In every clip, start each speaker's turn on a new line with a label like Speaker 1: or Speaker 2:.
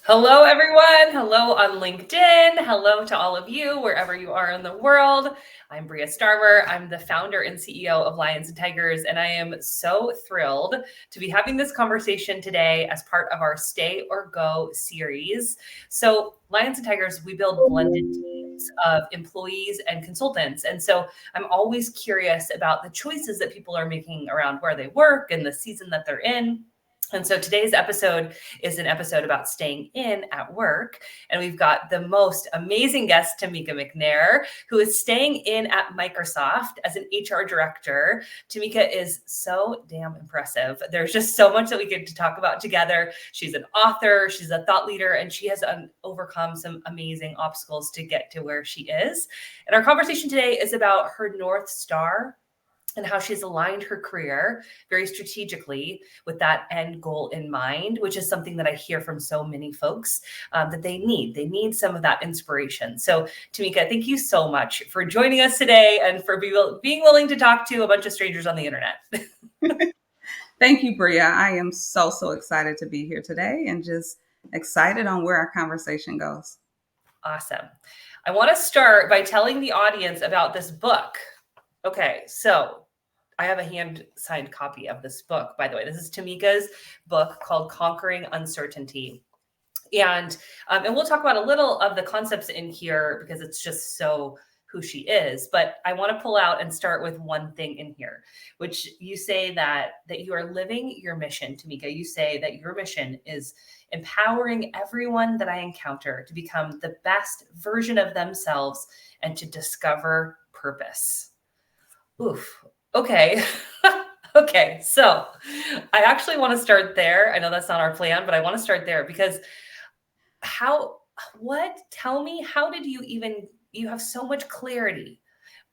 Speaker 1: Hello, everyone. Hello on LinkedIn. Hello to all of you, wherever you are in the world. I'm Bria Starmer. I'm the founder and CEO of Lions and Tigers, and I am so thrilled to be having this conversation today as part of our Stay or Go series. So, Lions and Tigers, we build blended teams of employees and consultants. And so, I'm always curious about the choices that people are making around where they work and the season that they're in. And so today's episode is an episode about staying in at work. And we've got the most amazing guest, Tamika McNair, who is staying in at Microsoft as an HR director. Tamika is so damn impressive. There's just so much that we get to talk about together. She's an author, she's a thought leader, and she has overcome some amazing obstacles to get to where she is. And our conversation today is about her North Star and how she's aligned her career very strategically with that end goal in mind, which is something that I hear from so many folks that they need. They need some of that inspiration. So, Tamika, thank you so much for joining us today and for being willing to talk to a bunch of strangers on the internet.
Speaker 2: Thank you, Bria. I am so excited to be here today and just excited on where our conversation goes.
Speaker 1: Awesome. I want to start by telling the audience about this book. Okay, so I have a hand-signed copy of this book, by the way. This is Tamika's book called Conquering Uncertainty. And we'll talk about a little of the concepts in here because it's just so who she is. But I want to pull out and start with one thing in here, which you say that you are living your mission, Tamika. You say that your mission is empowering everyone that I encounter to become the best version of themselves and to discover purpose. Oof. Okay. Okay. So I actually want to start there. I know that's not our plan, but I want to start there because tell me, how did you have so much clarity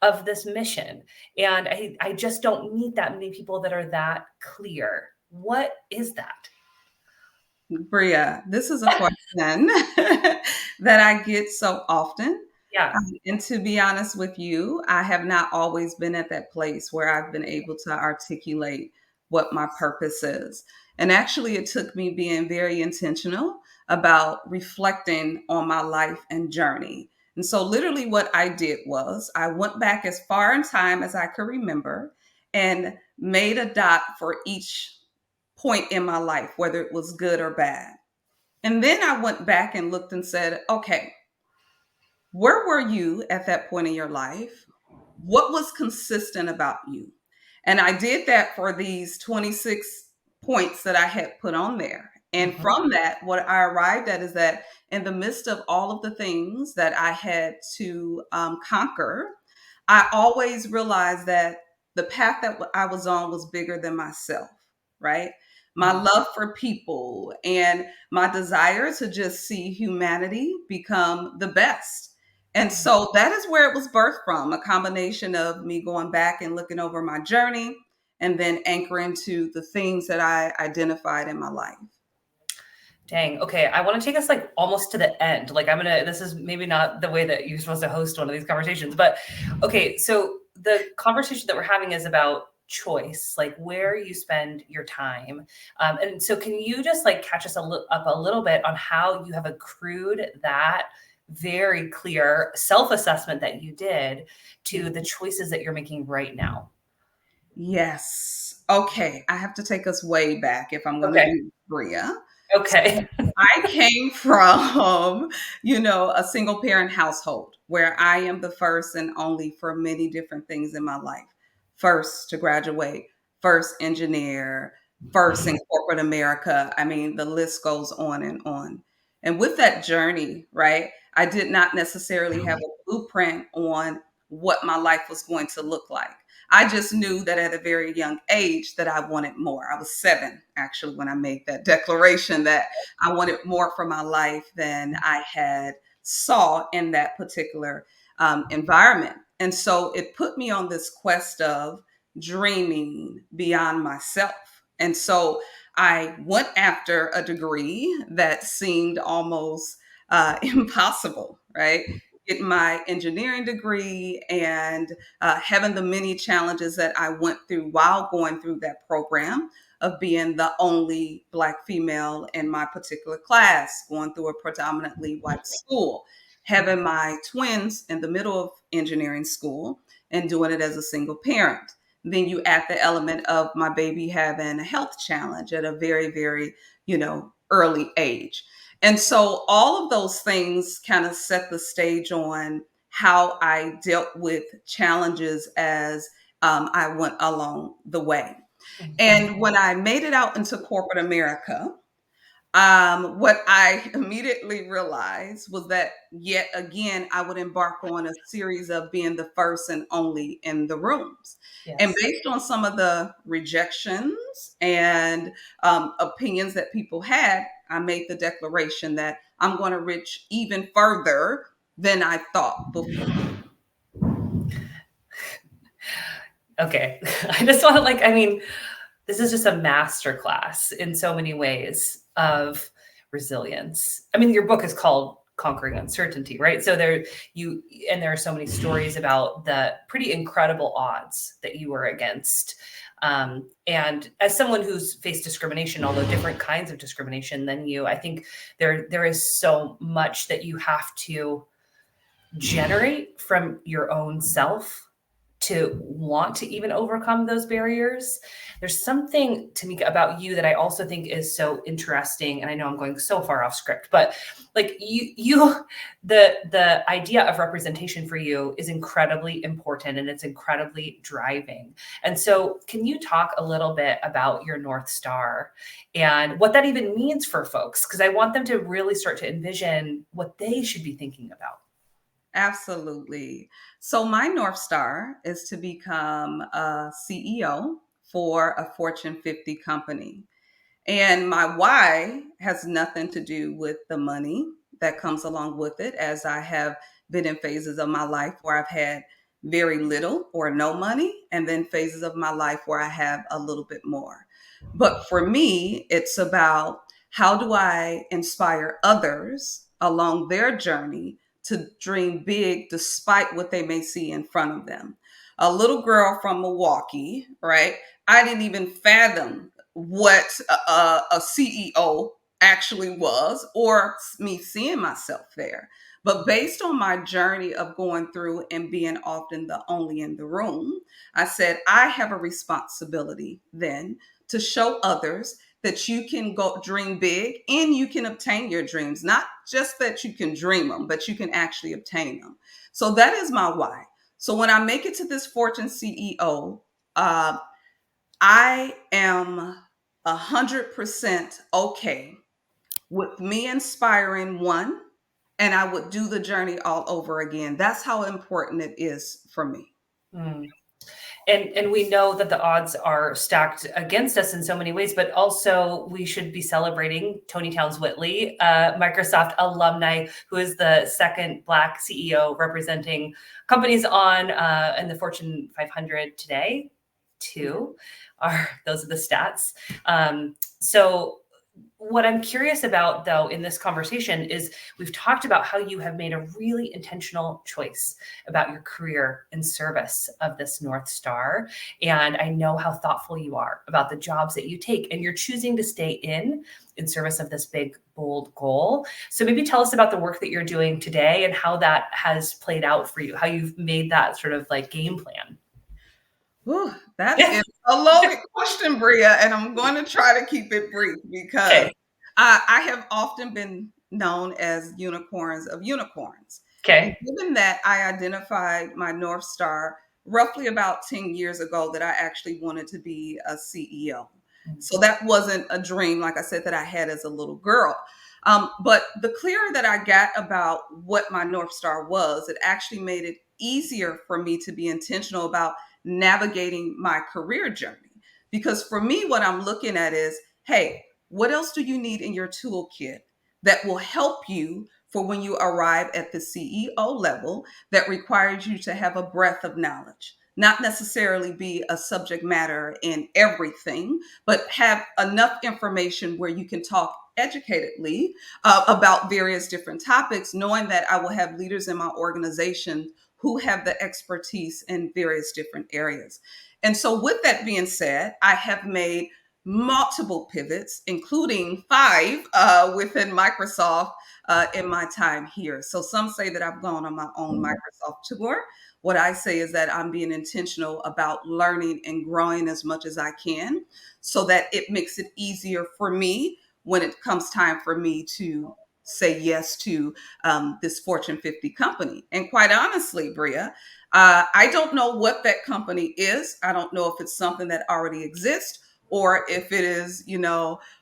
Speaker 1: of this mission? And I just don't meet that many people that are that clear. What is that?
Speaker 2: Bria, this is a question that I get so often.
Speaker 1: Yeah.
Speaker 2: And to be honest with you, I have not always been at that place where I've been able to articulate what my purpose is. And actually, it took me being very intentional about reflecting on my life and journey. And so, literally, what I did was I went back as far in time as I could remember and made a dot for each point in my life, whether it was good or bad. And then I went back and looked and said, okay, where were you at that point in your life? What was consistent about you? And I did that for these 26 points that I had put on there. And
Speaker 1: Mhm.
Speaker 2: from that, what I arrived at is that in the midst of all of the things that I had to conquer, I always realized that the path that I was on was bigger than myself, right? My
Speaker 1: Mhm.
Speaker 2: love for people and my desire to just see humanity become the best. And so that is where it was birthed from, a combination of me going back and looking over my journey and then anchoring to the things that I identified in my life.
Speaker 1: Dang. Okay. I want to take us like almost to the end. This is maybe not the way that you're supposed to host one of these conversations, but okay. So the conversation that we're having is about choice, like where you spend your time. And so can you just like catch us up a little bit on how you have accrued that very clear self-assessment that you did to the choices that you're making right now?
Speaker 2: Yes. Okay. I have to take us way back if I'm going to
Speaker 1: Okay.
Speaker 2: do Bria.
Speaker 1: Okay.
Speaker 2: I came from, a single parent household where I am the first and only for many different things in my life. First to graduate, first engineer, first in corporate America. I mean, the list goes on and on. And with that journey, right, I did not necessarily have a blueprint on what my life was going to look like. I just knew that at a very young age that I wanted more. I was 7 actually when I made that declaration that I wanted more for my life than I had saw in that particular environment. And so it put me on this quest of dreaming beyond myself. And so I went after a degree that seemed almost impossible, right? getting my engineering degree and having the many challenges that I went through while going through that program of being the only Black female in my particular class, going through a predominantly white school, having my twins in the middle of engineering school and doing it as a single parent. Then you add the element of my baby having a health challenge at a very, very, early age. And so all of those things kind of set the stage on how I dealt with challenges as I went along the way. And when I made it out into corporate America, what I immediately realized was that yet again, I would embark on a series of being the first and only in the rooms. And
Speaker 1: Yes.
Speaker 2: based on some of the rejections and opinions that people had, I made the declaration that I'm going to reach even further than I thought before.
Speaker 1: Okay. I just want to this is just a masterclass in so many ways of resilience. I mean, your book is called Conquering Uncertainty, right? So there are so many stories about the pretty incredible odds that you were against. And as someone who's faced discrimination, although different kinds of discrimination than you, I think there is so much that you have to generate from your own self to want to even overcome those barriers. There's something, Tamika, about you that I also think is so interesting. And I know I'm going so far off script, but like the idea of representation for you is incredibly important and it's incredibly driving. And so can you talk a little bit about your North Star and what that even means for folks? Because I want them to really start to envision what they should be thinking about.
Speaker 2: Absolutely. So my North Star is to become a CEO for a Fortune 50 company. And my why has nothing to do with the money that comes along with it, as I have been in phases of my life where I've had very little or no money, and then phases of my life where I have a little bit more. But for me, it's about how do I inspire others along their journey to dream big despite what they may see in front of them. A little girl from Milwaukee, right? I didn't even fathom what a CEO actually was or me seeing myself there. But based on my journey of going through and being often the only in the room, I said, I have a responsibility then to show others that you can go dream big and you can obtain your dreams. Not just that you can dream them, but you can actually obtain them. So that is my why. So when I make it to this Fortune CEO, I am 100% okay with me inspiring one, and I would do the journey all over again. That's how important it is for me.
Speaker 1: Mm. And we know that the odds are stacked against us in so many ways, but also we should be celebrating Tony Towns-Whitley, Microsoft alumni, who is the second Black CEO representing companies on in the Fortune 500 today. Those are the stats. So what I'm curious about, though, in this conversation is we've talked about how you have made a really intentional choice about your career in service of this North Star. And I know how thoughtful you are about the jobs that you take, and you're choosing to stay in service of this big, bold goal. So maybe tell us about the work that you're doing today and how that has played out for you, how you've made that sort of like game plan.
Speaker 2: Whew, that is a loaded question, Bria, and I'm going to try to keep it brief because
Speaker 1: Okay.
Speaker 2: I have often been known as unicorns of unicorns.
Speaker 1: Okay.
Speaker 2: Given that I identified my North Star roughly about 10 years ago that I actually wanted to be a CEO. So that wasn't a dream, like I said, that I had as a little girl. But the clearer that I got about what my North Star was, it actually made it easier for me to be intentional about navigating my career journey. Because for me, what I'm looking at is, hey, what else do you need in your toolkit that will help you for when you arrive at the CEO level that requires you to have a breadth of knowledge, not necessarily be a subject matter in everything, but have enough information where you can talk educatedly about various different topics, knowing that I will have leaders in my organization who have the expertise in various different areas. And so, with that being said, I have made multiple pivots, including five within Microsoft in my time here. So, some say that I've gone on my own Microsoft tour. What I say is that I'm being intentional about learning and growing as much as I can so that it makes it easier for me when it comes time for me to say yes to this Fortune 50 company. And quite honestly, Bria, I don't know what that company is. I don't know if it's something that already exists or if it is,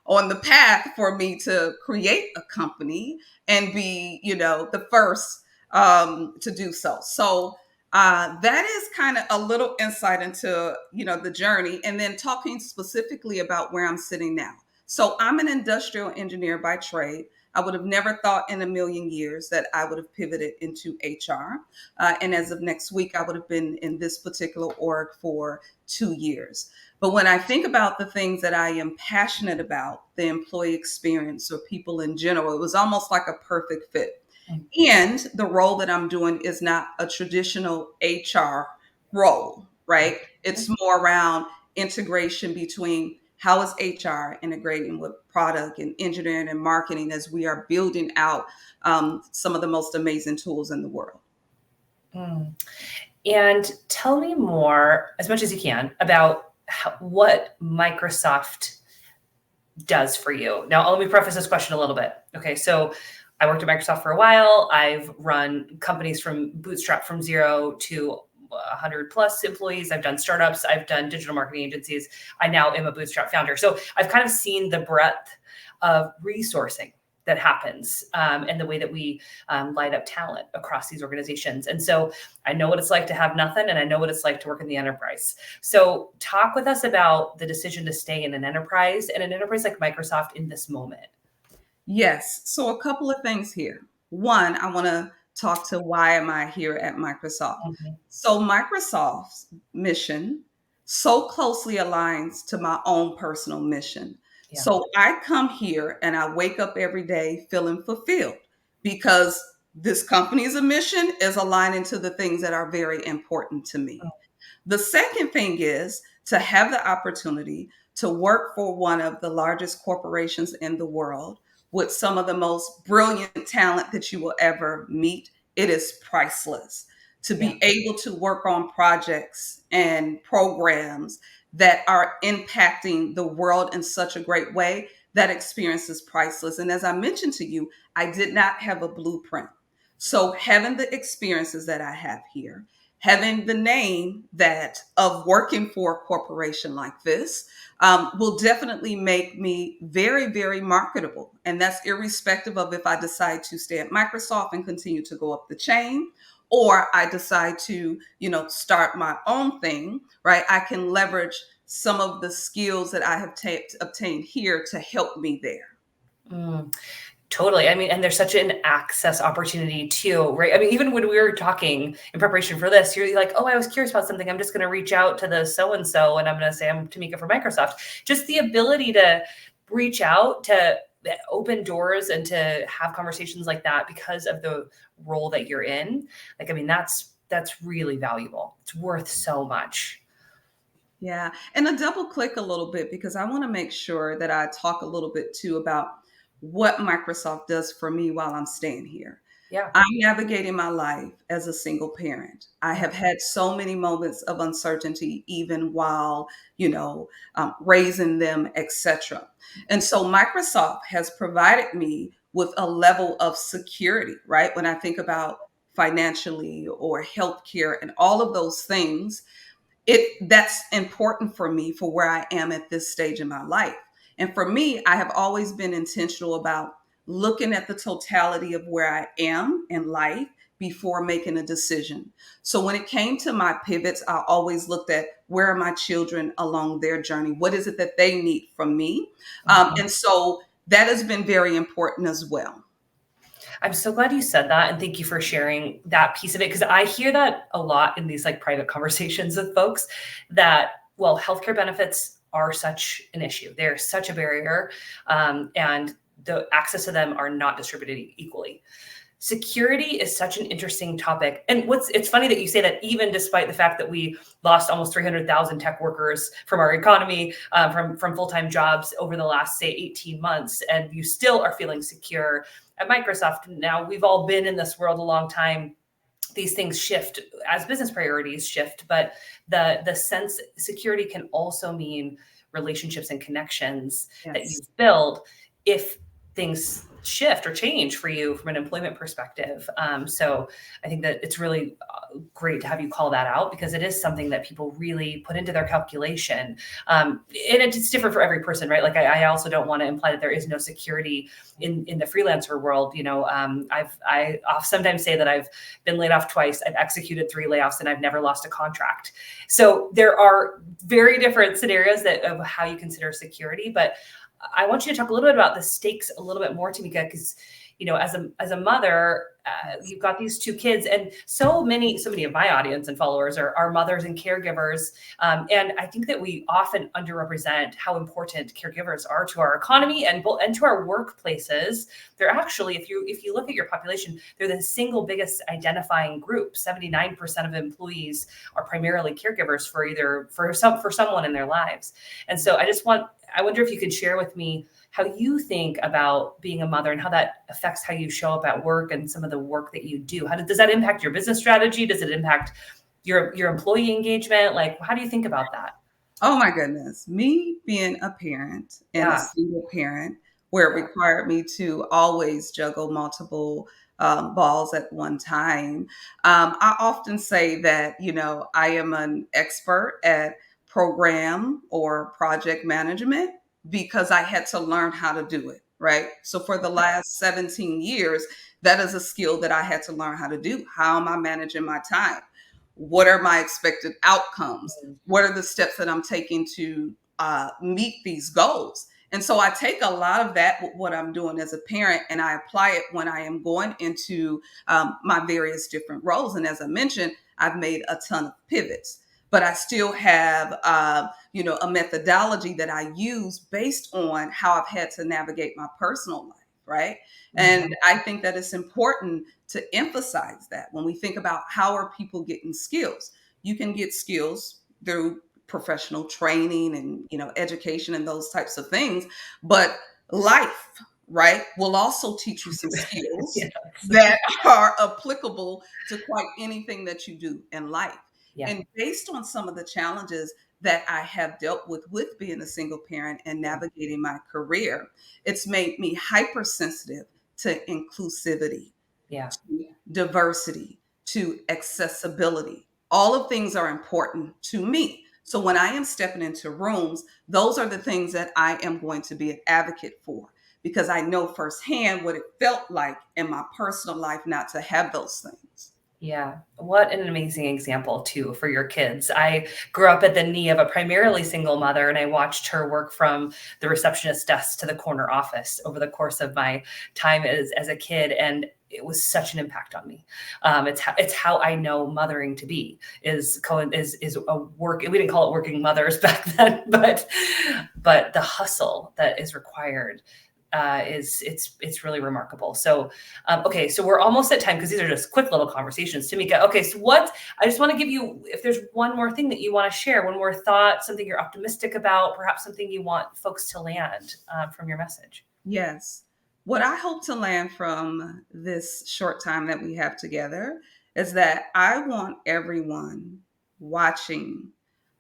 Speaker 2: on the path for me to create a company and be, the first to do so. So that is kind of a little insight into, the journey, and then talking specifically about where I'm sitting now. So I'm an industrial engineer by trade. I would have never thought in a million years that I would have pivoted into HR. And as of next week, I would have been in this particular org for 2 years. But when I think about the things that I am passionate about, the employee experience or people in general, it was almost like a perfect fit. And the role that I'm doing is not a traditional HR role, right? It's more around integration between how is HR integrating with product and engineering and marketing as we are building out some of the most amazing tools in the world.
Speaker 1: Mm. And tell me more, as much as you can, about what Microsoft does for you. Now, let me preface this question a little bit. Okay, so I worked at Microsoft for a while. I've run companies from bootstrap from 0 to 100 plus employees. I've done startups. I've done digital marketing agencies. I now am a bootstrap founder. So I've kind of seen the breadth of resourcing that happens and the way that we light up talent across these organizations. And so I know what it's like to have nothing, and I know what it's like to work in the enterprise. So talk with us about the decision to stay in an enterprise and an enterprise like Microsoft in this moment.
Speaker 2: Yes. So a couple of things here. One, I want to talk to why am I here at Microsoft.
Speaker 1: Mhm.
Speaker 2: So Microsoft's mission so closely aligns to my own personal mission.
Speaker 1: Yeah.
Speaker 2: So I come here and I wake up every day feeling fulfilled because this company's mission is aligning to the things that are very important to me. The second thing is to have the opportunity to work for one of the largest corporations in the world with some of the most brilliant talent that you will ever meet. It is priceless. To
Speaker 1: Yeah.
Speaker 2: be able to work on projects and programs that are impacting the world in such a great way, that experience is priceless. And as I mentioned to you, I did not have a blueprint. So having the experiences that I have here, having the name that of working for a corporation like this will definitely make me very, very marketable. And that's irrespective of if I decide to stay at Microsoft and continue to go up the chain, or I decide to, start my own thing, right? I can leverage some of the skills that I have obtained here to help me there.
Speaker 1: Mm. Totally. I mean, and there's such an access opportunity too, right? I mean, even when we were talking in preparation for this, you're like, oh, I was curious about something. I'm just going to reach out to the so-and-so and I'm going to say, I'm Tamika from Microsoft. Just the ability to reach out to open doors and to have conversations like that because of the role that you're in. Like, I mean, that's really valuable. It's worth so much.
Speaker 2: Yeah. And a double click a little bit because I want to make sure that I talk a little bit too about what Microsoft does for me while I'm staying here.
Speaker 1: Yeah.
Speaker 2: I'm navigating my life as a single parent. I have had so many moments of uncertainty, even while, raising them, etc. And so Microsoft has provided me with a level of security, right? When I think about financially or healthcare and all of those things, that's important for me for where I am at this stage in my life. And for me, I have always been intentional about looking at the totality of where I am in life before making a decision. So when it came to my pivots, I always looked at where are my children along their journey? What is it that they need from me? And so that has been very important as well.
Speaker 1: I'm so glad you said that. And thank you for sharing that piece of it. Because I hear that a lot in these like private conversations with folks that, well, healthcare benefits are such an issue. They're such a barrier. And the access to them are not distributed equally. Security is such an interesting topic. And it's funny that you say that even despite the fact that we lost almost 300,000 tech workers from our economy, from full-time jobs over the last, say, 18 months, and you still are feeling secure at Microsoft. Now, we've all been in this world a long time. These things shift as business priorities shift, but the sense security can also mean relationships and connections that you build if things shift or change for you from an employment perspective. So I think that it's really great to have you call that out, because it is something that people really put into their calculation. And it's different for every person, right? Like I also don't want to imply that there is no security in the freelancer world. I sometimes say that I've been laid off twice. I've executed 3 layoffs and I've never lost a contract. So there are very different scenarios of how you consider security, but I want you to talk a little bit about the stakes a little bit more, Tamika, because as a mother, you've got these 2 kids, and so many of my audience and followers are mothers and caregivers, and I think that we often underrepresent how important caregivers are to our economy and to our workplaces. They're actually, if you look at your population, they're the single biggest identifying group. 79% of employees are primarily caregivers for someone in their lives, and so I wonder if you could share with me how you think about being a mother and how that affects how you show up at work and some of the work that you do. Does that impact your business strategy? Does it impact your employee engagement? Like, how do you think about that?
Speaker 2: Oh my goodness. Me being a parent and a single parent, where it required me to always juggle multiple balls at one time. I often say that, I am an expert at program or project management because I had to learn how to do it, right? So for the last 17 years, that is a skill that I had to learn how to do. How am I managing my time? What are my expected outcomes? What are the steps that I'm taking to meet these goals? And so I take a lot of that, what I'm doing as a parent, and I apply it when I am going into my various different roles. And as I mentioned, I've made a ton of pivots, but I still have, a methodology that I use based on how I've had to navigate my personal life, right? And I think that it's important to emphasize that when we think about how are people getting skills. You can get skills through professional training and education and those types of things, but life, right, will also teach you some skills
Speaker 1: Yes.
Speaker 2: that are applicable to quite anything that you do in life.
Speaker 1: Yeah.
Speaker 2: And based on some of the challenges that I have dealt with being a single parent and navigating my career, it's made me hypersensitive to inclusivity,
Speaker 1: Yeah.
Speaker 2: to diversity, to accessibility. All of things are important to me. So when I am stepping into rooms, those are the things that I am going to be an advocate for, because I know firsthand what it felt like in my personal life not to have those things.
Speaker 1: Yeah. What an amazing example, too, for your kids. I grew up at the knee of a primarily single mother, and I watched her work from the receptionist desk to the corner office over the course of my time as a kid. And it was such an impact on me. It's how I know mothering to be is a work. We didn't call it working mothers back then, but the hustle that is required it's really remarkable. So, okay, so we're almost at time because these are just quick little conversations. Tamika, okay, so I just want to give you, if there's one more thing that you want to share, one more thought, something you're optimistic about, perhaps something you want folks to land from your message.
Speaker 2: Yes. What I hope to land from this short time that we have together is that I want everyone watching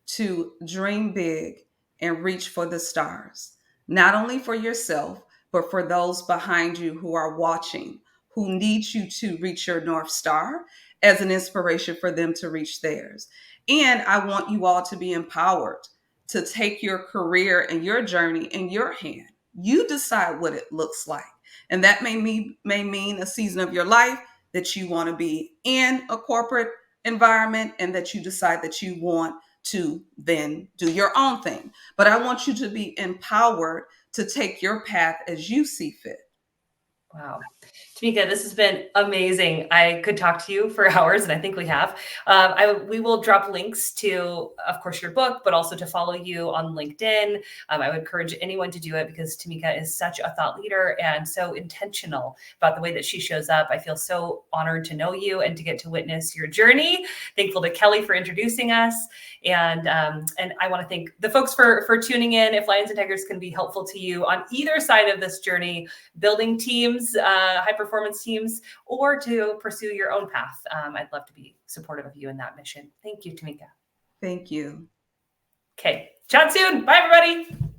Speaker 2: to dream big and reach for the stars, not only for yourself, but for those behind you who are watching, who need you to reach your North Star as an inspiration for them to reach theirs. And I want you all to be empowered to take your career and your journey in your hand. You decide what it looks like. And that may mean a season of your life that you want to be in a corporate environment and that you decide that you want to then do your own thing. But I want you to be empowered to take your path as you see fit.
Speaker 1: Wow. Tamika, this has been amazing. I could talk to you for hours, and I think we have. We will drop links to, of course, your book, but also to follow you on LinkedIn. I would encourage anyone to do it because Tamika is such a thought leader and so intentional about the way that she shows up. I feel so honored to know you and to get to witness your journey. Thankful to Kelly for introducing us. And I want to thank the folks for tuning in. If Lions and Tigers can be helpful to you on either side of this journey, building teams, high performance teams, or to pursue your own path, I'd love to be supportive of you in that mission. Thank you, Tamika.
Speaker 2: Thank you.
Speaker 1: Okay, chat soon. Bye, everybody.